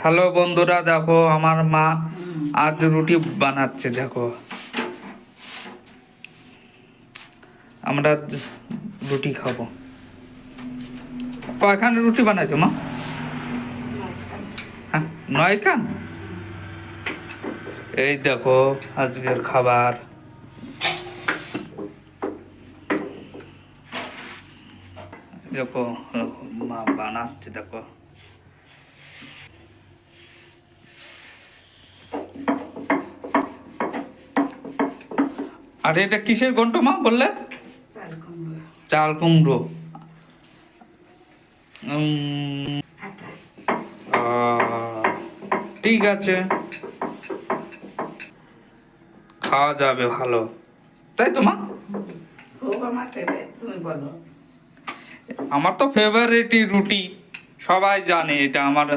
Hello বন্ধুরা, দেখো আমার মা আজ রুটি বানাচ্ছে। দেখো আমরা রুটি খাবো। কয়খান রুটি বানাইছো মা? হ্যাঁ, 9 খান। এই দেখো আজকের খাবার। দেখো মা বানাচ্ছে। দেখো আর এটা কিসের ঘন্ট মা বললে? চাল কুমড়ো। ঠিক আছে, খাওয়া যাবে ভালো, তাই তো মা? আমার তো ফেভারিট রুটি, সবাই জানে এটা আমার।